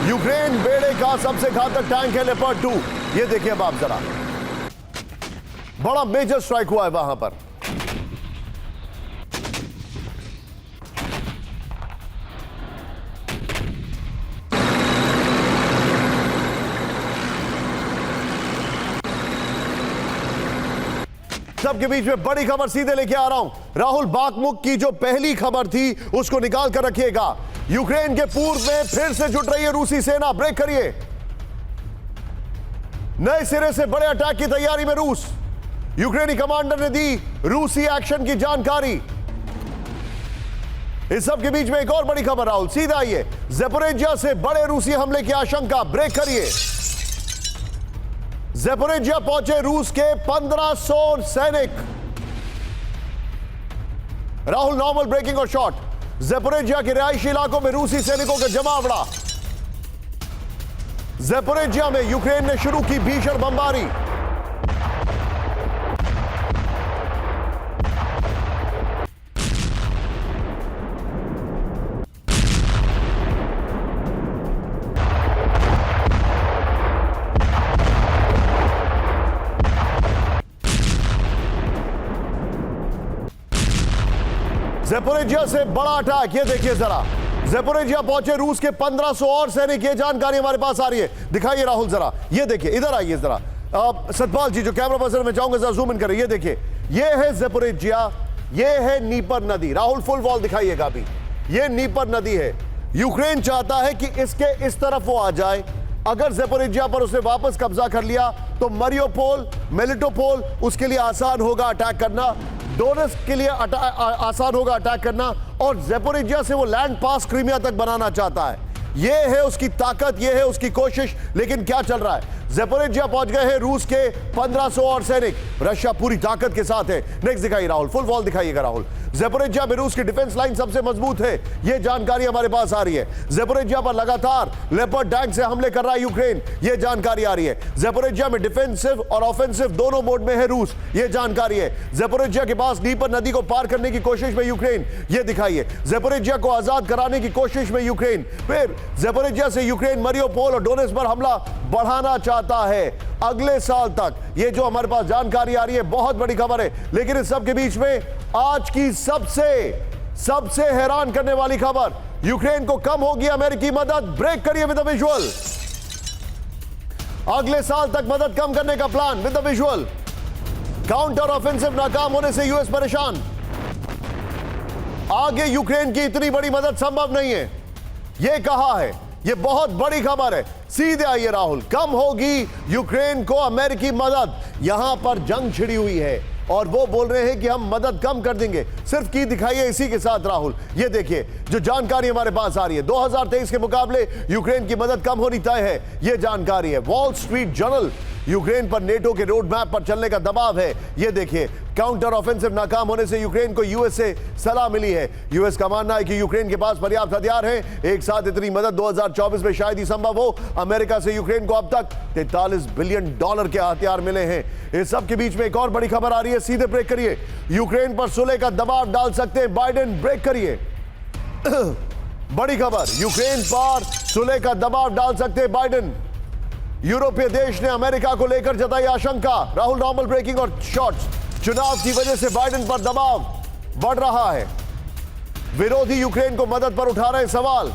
यूक्रेन बेड़े का सबसे घातक टैंक है लेपर्ड 2, ये देखिए अब आप जरा। बड़ा मेजर स्ट्राइक हुआ है वहां पर। सबके बीच में बड़ी खबर सीधे लेके आ रहा हूं। राहुल, बाकमुक की जो पहली खबर थी उसको निकाल कर रखिएगा। यूक्रेन के पूर्व में फिर से जुट रही है रूसी सेना, ब्रेक करिए। नए सिरे से बड़े अटैक की तैयारी में रूस। यूक्रेनी कमांडर ने दी रूसी एक्शन की जानकारी। इस सब के बीच में एक और बड़ी खबर राहुल, सीधा आइए। ज़ेपोरिज्जिया से बड़े रूसी हमले की आशंका, ब्रेक करिए। ज़ेपोरिज्जिया पहुंचे रूस के 1500 सैनिक। राहुल, नॉर्मल ब्रेकिंग और शॉट। ज़ेपोरिज्जिया के रिहायशी इलाकों में रूसी सैनिकों का जमावड़ा। ज़ेपोरिज्जिया में यूक्रेन ने शुरू की भीषण बमबारी। ज़ेपोरिज्जिया से बड़ा अटैक, ये देखिए जरा। ज़ेपोरिज्जिया पहुंचे रूस के 1500 और सैनिक, ये जानकारी हमारे पास आ रही है। दिखाइए राहुल जरा, ये देखिए, इधर आइए जरा। सतपाल जी जो कैमरा पर्सन में चाहूंगा जरा जूम इन करें, ये देखिए। ये है ज़ेपोरिज्जिया, ये है नीपर नदी। राहुल फुल वॉल दिखाइएगा अभी। ये नीपर नदी है। यूक्रेन चाहता है कि इसके इस तरफ वो आ जाए। अगर ज़ेपोरिज्जिया पर उसने वापस कब्जा कर लिया तो मरियोपोल, मेलिटोपोल उसके लिए आसान होगा अटैक करना, डोनेट्स्क के लिए आसान होगा अटैक करना, और ज़ेपोरिज्जिया से वो लैंड पास क्रीमिया तक बनाना चाहता है। ये है उसकी ताकत, ये है उसकी कोशिश। लेकिन क्या चल रहा है, ज़ेपोरिज्जिया पहुंच गए हैं रूस के 1500 और सैनिक। रशिया पूरी ताकत के साथ है। नेक्स्ट दिखाइए राहुल, फुल वॉल दिखाइएगा राहुल। ज़ेपोरिज्जिया में रूस की डिफेंस लाइन सबसे मजबूत है, ये जानकारी हमारे पास आ रही है। ज़ेपोरिज्जिया पर लगातार लेपर्ड टैंक से हमले कर रहा है यूक्रेन, ये जानकारी आ रही है। ज़ेपोरिज्जिया में डिफेंसिव और ऑफेंसिव दोनों मोड में है रूस, ये जानकारी है। ज़ेपोरिज्जिया के पास नीपर नदी को पार करने की कोशिश में यूक्रेन, ये दिखाइए। ज़ेपोरिज्जिया को आजाद कराने की कोशिश में यूक्रेन। फिर ज़ेपोरिज्जिया से यूक्रेन मरियोपोल और डोनेट्स्क पर हमला बढ़ाना चाहता है अगले साल तक। ये जो हमारे पास जानकारी आ रही है बहुत बड़ी खबर है। लेकिन इस सब के बीच में आज की सबसे हैरान करने वाली खबर, यूक्रेन को कम होगी अमेरिकी मदद। ब्रेक करिए विद द विजुअल। अगले साल तक मदद कम करने का plan with the visual. Counter offensive नाकाम होने से यूएस परेशान। आगे यूक्रेन की इतनी बड़ी मदद संभव नहीं है, यह कहा है। यह बहुत बड़ी खबर है। सीधे आइए राहुल, कम होगी यूक्रेन को अमेरिकी मदद। यहां पर जंग छिड़ी हुई है और वो बोल रहे हैं कि हम मदद कम कर देंगे। सिर्फ की दिखाइए इसी के साथ राहुल। ये देखिए जो जानकारी हमारे पास आ रही है, 2023 के मुकाबले यूक्रेन की मदद कम होनी तय है। ये जानकारी है वॉल स्ट्रीट जर्नल। यूक्रेन पर नेटो के रोड मैप पर चलने का दबाव है। ये देखिए काउंटर ऑफेंसिव नाकाम होने से यूक्रेन को यूएस से सलाह मिली है। यूएस का मानना है कि यूक्रेन के पास पर्याप्त हथियार हैं। एक साथ इतनी मदद 2024 में शायद ही संभव हो। अमेरिका से यूक्रेन को अब तक $43 बिलियन के हथियार मिले हैं। इस सब के बीच में एक और बड़ी खबर आ रही है। सीधे ब्रेक करिए। यूक्रेन पर सुलह का दबाव डाल सकते हैं बाइडेन। ब्रेक करिए। बड़ी खबर, यूक्रेन पर सुलह का दबाव डाल सकते हैं बाइडेन। यूरोपीय देश ने अमेरिका को लेकर जताई आशंका। राहुल, नॉर्मल ब्रेकिंग और शॉर्ट्स। चुनाव की वजह से बाइडेन पर दबाव बढ़ रहा है। विरोधी यूक्रेन को मदद पर उठा रहे सवाल।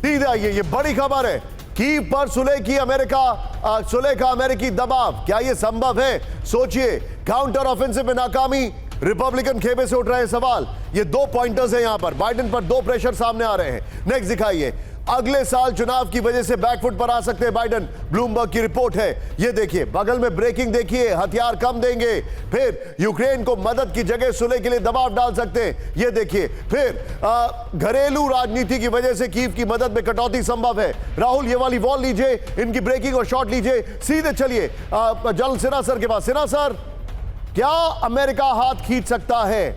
सीधे आइए, ये बड़ी खबर है। कीव पर सुलह का अमेरिकी दबाव, क्या यह संभव है? सोचिए, काउंटर ऑफेंसिव में नाकामी, रिपब्लिकन खेमे से उठ रहे सवाल। ये 2 पॉइंटर्स हैं यहां पर। बाइडेन पर 2 प्रेशर सामने आ रहे हैं। नेक्स्ट दिखाइए, अगले साल चुनाव की वजह से बैकफुट पर आ सकते हैं बाइडेन। ब्लूमबर्ग की रिपोर्ट है। ये देखिए बगल में ब्रेकिंग देखिए, हथियार कम देंगे, फिर यूक्रेन को मदद की जगह सुलह के लिए दबाव डाल सकते हैं। ये देखिए फिर घरेलू राजनीति की वजह से कीव की मदद में कटौती संभव है। राहुल, ये वाली वॉल लीजिए, इनकी ब्रेकिंग और शॉट लीजिए। सीधे चलिए जनरल सिन्हा सर के पास। सिन्हा सर, क्या अमेरिका हाथ खींच सकता है?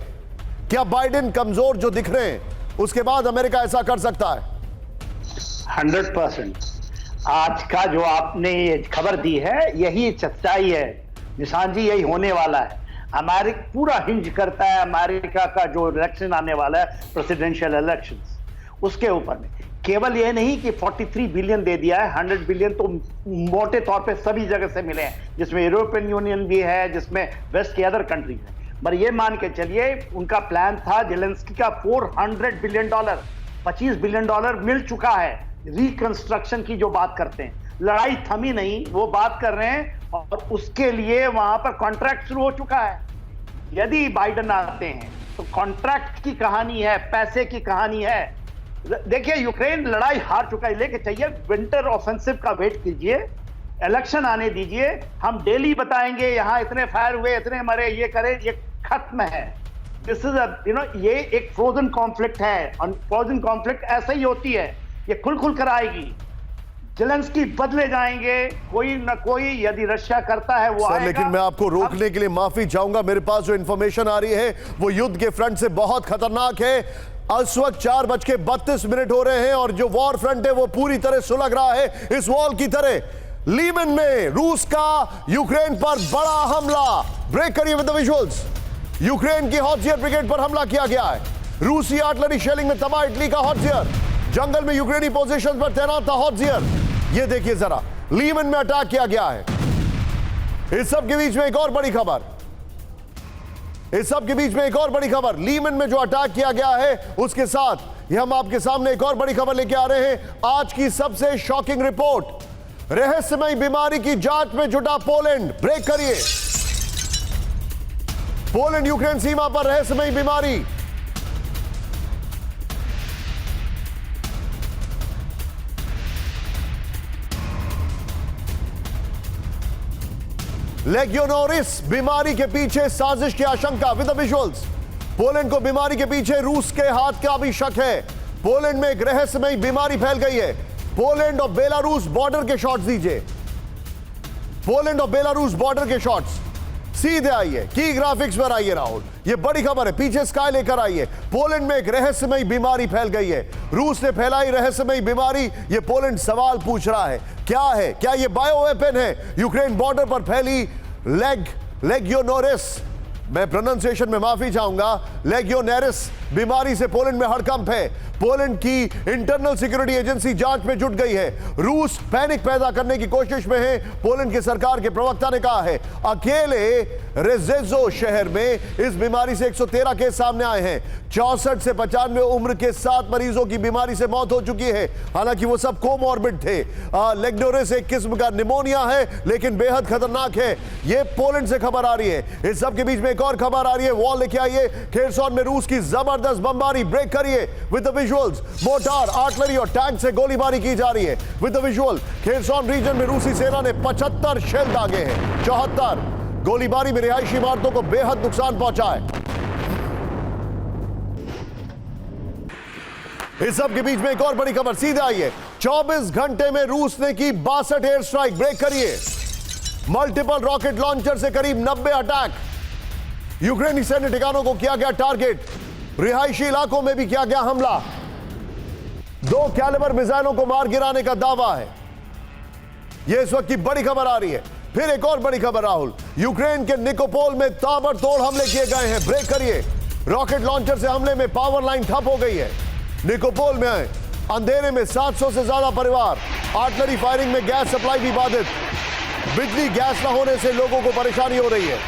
क्या बाइडेन कमजोर जो दिख रहे हैं उसके बाद अमेरिका ऐसा कर सकता है? 100%। आज का जो आपने ये खबर दी है यही सच्चाई है निशान जी, यही होने वाला है। अमेरिका पूरा हिंज करता है अमेरिका का जो इलेक्शन आने वाला है, प्रेसिडेंशियल इलेक्शंस, उसके ऊपर में। केवल ये नहीं कि 43 बिलियन दे दिया है, 100 बिलियन तो मोटे तौर पे सभी जगह से मिले हैं, जिसमें यूरोपियन यूनियन भी है, जिसमें वेस्ट के अदर कंट्रीज है। पर ये मान के चलिए उनका प्लान था जेलेंस्की का $400 बिलियन, $25 बिलियन मिल चुका है। रिकंस्ट्रक्शन की जो बात करते हैं, लड़ाई थमी नहीं, वो बात कर रहे हैं और उसके लिए वहां पर कॉन्ट्रैक्ट शुरू हो चुका है। यदि बाइडेन आते हैं तो कॉन्ट्रैक्ट की कहानी है, पैसे की कहानी है। देखिए यूक्रेन लड़ाई हार चुका है, लेके चाहिए विंटर ऑफेंसिव का वेट कीजिए, इलेक्शन आने दीजिए, हम डेली बताएंगे यहां इतने फायर हुए, इतने मरे, ये करे, ये खत्म है। दिस इज ये एक फ्रोजन कॉन्फ्लिक्ट है और फ्रोजन कॉन्फ्लिक्ट ऐसे ही होती है, ये खुल कर आएगी। जेलेंस्की बदले जाएंगे, कोई न कोई, यदि रशिया करता है वो आएगा। लेकिन मैं आपको रोकने के लिए माफी चाहूंगा। मेरे पास जो इंफॉर्मेशन आ रही है वो युद्ध के फ्रंट से बहुत खतरनाक है। इस वक्त 4:32 हो रहे हैं और जो वॉर फ्रंट है वो पूरी तरह सुलग रहा है इस वॉल की तरह। लीमन में रूस का यूक्रेन पर बड़ा हमला। ब्रेक करिए विद द विजुअल्स। यूक्रेन की हॉटजियर ब्रिगेड पर हमला किया गया है। रूसी आर्टिलरी शेलिंग में तबाह इटली का हॉटजियर। जंगल में यूक्रेनी पोजीशंस पर तैनात था हॉटजियर। ये देखिए जरा, लीमन में अटैक किया गया है। इस सब के बीच में एक और बड़ी खबर, लीमन में जो अटैक किया गया है उसके साथ ये हम आपके सामने एक और बड़ी खबर लेके आ रहे हैं। आज की सबसे शॉकिंग रिपोर्ट, रहस्यमय बीमारी की जांच में जुटा पोलैंड। ब्रेक करिए। पोलैंड यूक्रेन सीमा पर रहस्यमय बीमारी। लेग्योनोरिस बीमारी के पीछे साजिश की आशंका विद द विजुअल्स। पोलैंड को बीमारी के पीछे रूस के हाथ का भी शक है। पोलैंड में एक रहस्यमय बीमारी फैल गई है। पोलैंड और बेलारूस बॉर्डर के शॉट्स दीजिए। पोलैंड और बेलारूस बॉर्डर के शॉट्स। सीधे आइए, की ग्राफिक्स पर आइए राहुल, ये बड़ी खबर है। पीछे स्काई लेकर आइए। पोलैंड में एक रहस्यमय बीमारी फैल गई है। रूस ने फैलाई रहस्यमय बीमारी। ये पोलैंड सवाल पूछ रहा है, क्या है? क्या ये बायो वेपन है? यूक्रेन बॉर्डर पर फैली लेग्योनोरिस, मैं प्रोनाउंसिएशन में माफी चाहूंगा, लेग्योनेरिस बीमारी से पोलैंड में हड़कंप है। पोलैंड की इंटरनल सिक्योरिटी एजेंसी जांच में जुट गई है। रूस पैनिक पैदा करने की कोशिश में है, पोलैंड की सरकार के प्रवक्ता ने कहा है। अकेले रेजेजो शहर में इस बीमारी से 113 केस सामने आए हैं। 64 से 95 उम्र के 7 मरीजों की बीमारी से मौत हो चुकी है, हालांकि वो सब कोमॉर्बिड थे। लेग्नोरिस एक किस्म का निमोनिया है, लेकिन बेहद खतरनाक है। ये पोलैंड से खबर आ रही है। इस सब के बीच में एक और खबर आ रही है, वॉल लेके आइए। खेरसॉन में रूस की जबरदस्त बमबारी, ब्रेक करिए with the visuals. Mortar, artillery और टैंक से गोलीबारी की जा रही है with the visual. Kherson region में रूसी सेना ने 75 शेल दागे हैं। 74 गोलीबारी में रिहायशी इमारतों को बेहद नुकसान पहुंचा है। इस सब के बीच में एक और बड़ी खबर सीधे आई है। 24 घंटे में रूस ने की 62 एयर स्ट्राइक, ब्रेक करिए। मल्टीपल रॉकेट लॉन्चर से करीब 90 अटैक। यूक्रेनी सैन्य ठिकानों को किया गया टारगेट। रिहायशी इलाकों में भी किया गया हमला। 2 कैलिबर मिसाइलों को मार गिराने का दावा है। यह इस वक्त की बड़ी खबर आ रही है। फिर एक और बड़ी खबर राहुल, यूक्रेन के निकोपोल में ताबड़तोड़ हमले किए गए हैं, ब्रेक करिए। रॉकेट लॉन्चर से हमले में पावर लाइन ठप हो गई है। निकोपोल में अंधेरे में 700 से ज्यादा परिवार। आर्टिलरी फायरिंग में गैस सप्लाई भी बाधित। बिजली गैस न होने से लोगों को परेशानी हो रही है।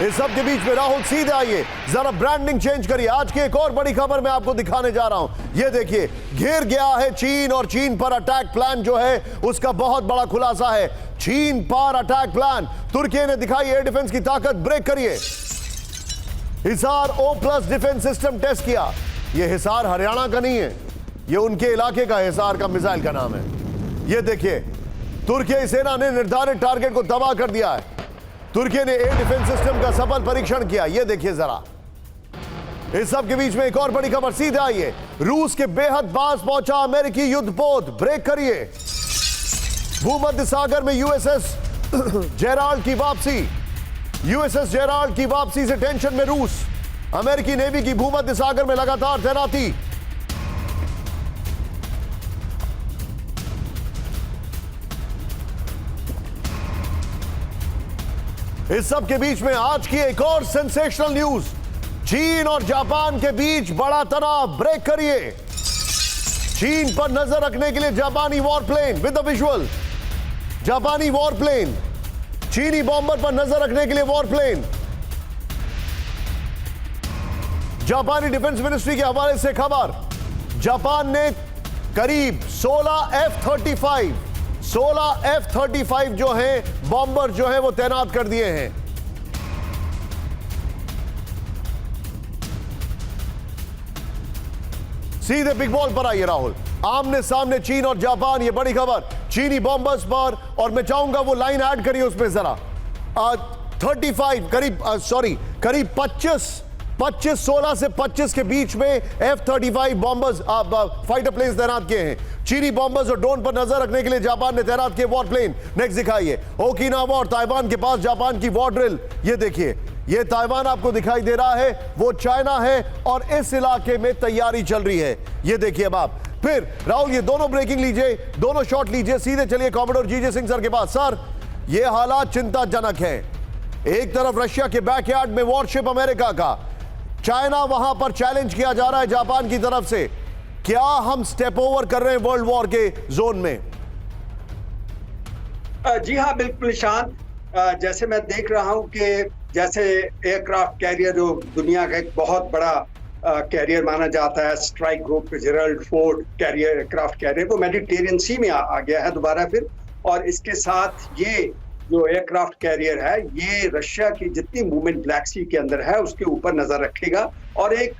इस सब के बीच में राहुल सीधे आइए, जरा ब्रांडिंग चेंज करिए। आज की एक और बड़ी खबर मैं आपको दिखाने जा रहा हूं। ये देखिए, घेर गया है चीन, और चीन पर अटैक प्लान जो है उसका बहुत बड़ा खुलासा है। चीन पर अटैक प्लान, तुर्की ने दिखाई एयर डिफेंस की ताकत, ब्रेक करिए। Hisar O+ defence system test किया। यह हिसार हरियाणा का नहीं है, यह उनके इलाके का हिसार का मिसाइल का नाम है। यह देखिए, तुर्की सेना ने निर्धारित टारगेट को तबाह कर दिया है। तुर्की ने एयर डिफेंस सिस्टम का सफल परीक्षण किया। यह देखिए जरा। इस सब के बीच में एक और बड़ी खबर सीधे आई है। रूस के बेहद पास पहुंचा अमेरिकी युद्धपोत, ब्रेक करिए। भूमध्य सागर में USS जेराल्ड की वापसी। USS जेराल्ड की वापसी से टेंशन में रूस। अमेरिकी नेवी की भूमध्य सागर में लगातार तैनाती। इस सब के बीच में आज की एक और सेंसेशनल न्यूज, चीन और जापान के बीच बड़ा तनाव, ब्रेक करिए। चीन पर नजर रखने के लिए जापानी वॉरप्लेन विद द विजुअल। जापानी वॉरप्लेन, चीनी बॉम्बर पर नजर रखने के लिए वॉरप्लेन। जापानी डिफेंस मिनिस्ट्री के हवाले से खबर, जापान ने करीब 16 F-35 जो हैं बॉम्बर जो है वो तैनात कर दिए हैं। सीधे बिग बॉल पर आइए राहुल। आमने सामने चीन और जापान, ये बड़ी खबर चीनी बॉम्बर्स पर, और मैं चाहूंगा वो लाइन ऐड करिए उसमें जरा। 35 करीब 25 16 से 25 के बीच में F-35 बॉम्बर्स फाइटर प्लेन्स तैनात किए हैं। चीनी बॉम्बर्स और ड्रोन पर नजर रखने के लिए जापान ने तैनात किए वॉरप्लेन। नेक्स्ट दिखाइए, ओकिनावा और ताइवान के पास जापान की वॉर ड्रिल। ये देखिए, ये ताइवान आपको दिखाई दे रहा है, वो चाइना है, और इस इलाके में तैयारी चल रही है। ये देखिए अब आप। फिर राहुल ये दोनों ब्रेकिंग लीजिए, दोनों शॉट लीजिए। सीधे चलिए कॉमोडोर जीजे सिंह सर के पास। सर, ये हालात चिंताजनक है। एक तरफ रशिया के बैकयार्ड में वॉरशिप अमेरिका का, चाइना वहां पर चैलेंज किया जा रहा है जापान की तरफ से। क्या हम स्टेप ओवर कर रहे हैं वर्ल्ड वॉर के जोन में? जी हाँ, बिल्कुल निशांत। जैसे मैं देख रहा हूं कि जैसे एयरक्राफ्ट कैरियर जो दुनिया का एक बहुत बड़ा कैरियर माना जाता है, strike group Gerald Ford carrier aircraft carrier, वो मेडिटेरियन सी में आ गया है दोबारा फिर। और इसके साथ ये जो एयरक्राफ्ट कैरियर है, ये रशिया की जितनी मूवमेंट ब्लैक सी के अंदर है उसके ऊपर नजर रखेगा और एक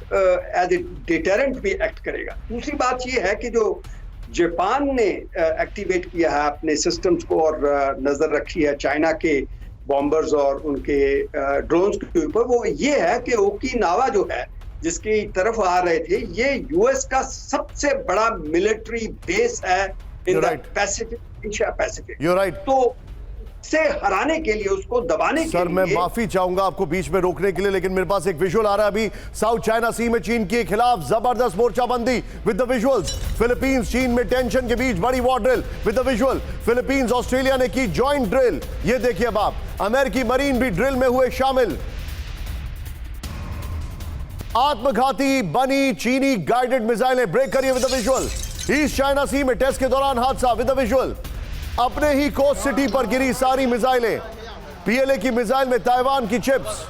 एज ए डिटरेंट भी एक्ट करेगा। दूसरी बात ये है कि जो जापान ने एक्टिवेट किया है अपने सिस्टम्स को और नजर रखी है चाइना के बॉम्बर्स और उनके ड्रोन्स के ऊपर, वो ये है कि ओकिनावा जो है जिसकी तरफ आ रहे थे, ये यूएस का सबसे बड़ा मिलिट्री बेस है in the Pacific, Asia Pacific. You're right. तो से हराने के लिए, उसको दबाने सर के मैं लिए। माफी चाहूंगा आपको बीच में रोकने के लिए, लेकिन मेरे पास एक विजुअल आ रहा है अभी। साउथ चाइना सी में चीन के खिलाफ जबरदस्त मोर्चाबंदी विद द विजुअल्स। फिलीपींस चीन में टेंशन के बीच बड़ी war drill with the visual. Philippines Australia ने की जॉइंट ड्रिल, ये देखिए अब आप। अमेरिकी मरीन भी ड्रिल में हुए शामिल। आत्मघाती बनी चीनी गाइडेड मिसाइलें, ब्रेक करिए with the visual. East China Sea में टेस्ट के दौरान हादसा विद द विजुअल। अपने ही कोस्ट सिटी पर गिरी सारी मिसाइलें। पीएलए की मिसाइल में ताइवान की चिप्स।